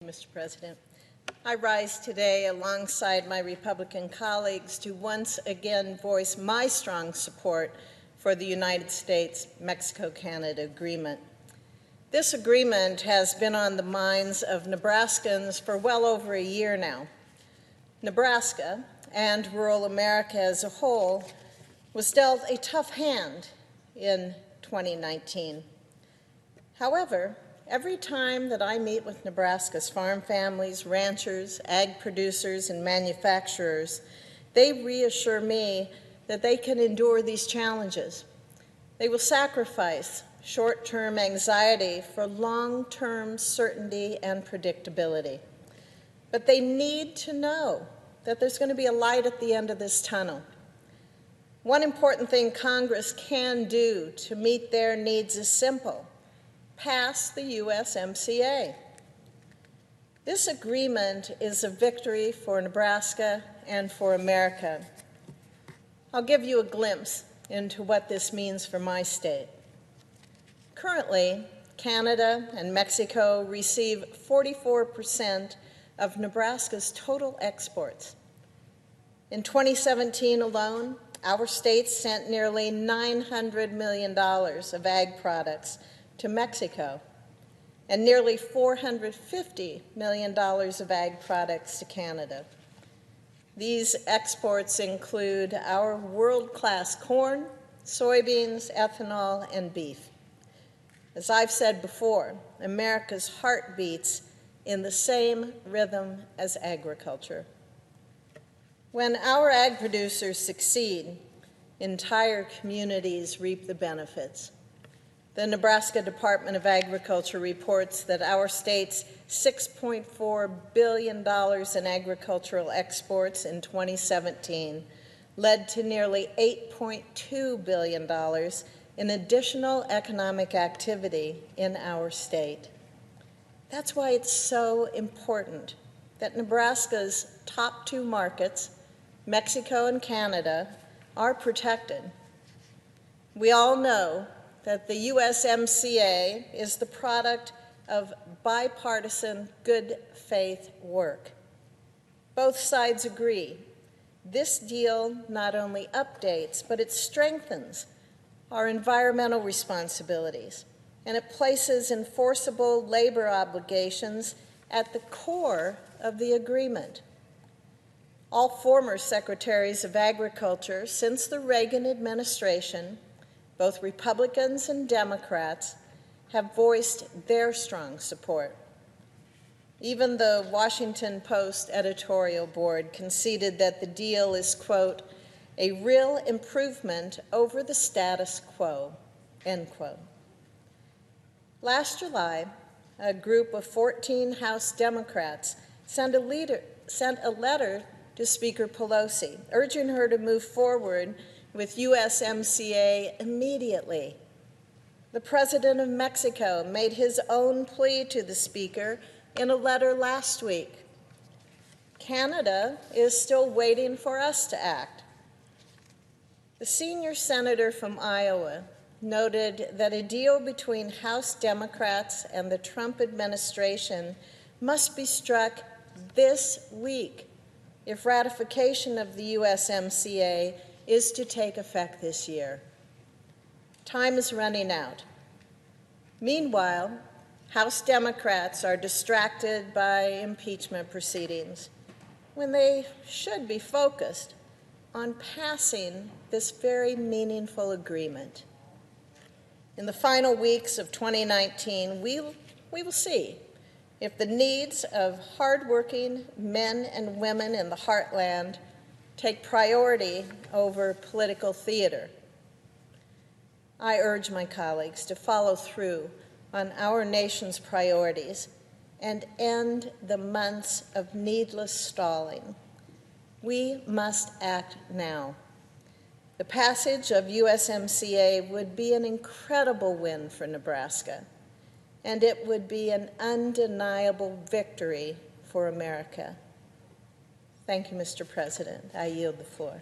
Mr. President. I rise today alongside my Republican colleagues to once again voice my strong support for the United States-Mexico-Canada agreement. This agreement has been on the minds of Nebraskans for well over a year now. Nebraska, and rural America as a whole, was dealt a tough hand in 2019. However, every time that I meet with Nebraska's farm families, ranchers, ag producers, and manufacturers, they reassure me that they can endure these challenges. They will sacrifice short-term anxiety for long-term certainty and predictability. But they need to know that there's going to be a light at the end of this tunnel. One important thing Congress can do to meet their needs is simple: pass the USMCA. This agreement is a victory for Nebraska and for America. I'll give you a glimpse into what this means for my state. Currently, Canada and Mexico receive 44% of Nebraska's total exports. In 2017 alone, our states sent nearly $900 million of ag products to Mexico, and nearly $450 million of ag products to Canada. These exports include our world-class corn, soybeans, ethanol, and beef. As I've said before, America's heart beats in the same rhythm as agriculture. When our ag producers succeed, entire communities reap the benefits. The Nebraska Department of Agriculture reports that our state's $6.4 billion in agricultural exports in 2017 led to nearly $8.2 billion in additional economic activity in our state. That's why it's so important that Nebraska's top two markets, Mexico and Canada, are protected. We all know that the USMCA is the product of bipartisan good faith work. Both sides agree this deal not only updates, but it strengthens our environmental responsibilities, and it places enforceable labor obligations at the core of the agreement. All former secretaries of agriculture since the Reagan administration, both Republicans and Democrats, have voiced their strong support. Even the Washington Post editorial board conceded that the deal is, quote, a real improvement over the status quo, end quote. Last July, a group of 14 House Democrats sent a letter to Speaker Pelosi, urging her to move forward with USMCA immediately. The President of Mexico made his own plea to the Speaker in a letter last week. Canada is still waiting for us to act. The senior senator from Iowa noted that a deal between House Democrats and the Trump administration must be struck this week if ratification of the USMCA is to take effect this year. Time is running out. Meanwhile, House Democrats are distracted by impeachment proceedings when they should be focused on passing this very meaningful agreement. In the final weeks of 2019, we will see if the needs of hardworking men and women in the heartland take priority over political theater. I urge my colleagues to follow through on our nation's priorities and end the months of needless stalling. We must act now. The passage of USMCA would be an incredible win for Nebraska, and it would be an undeniable victory for America. Thank you, Mr. President. I yield the floor.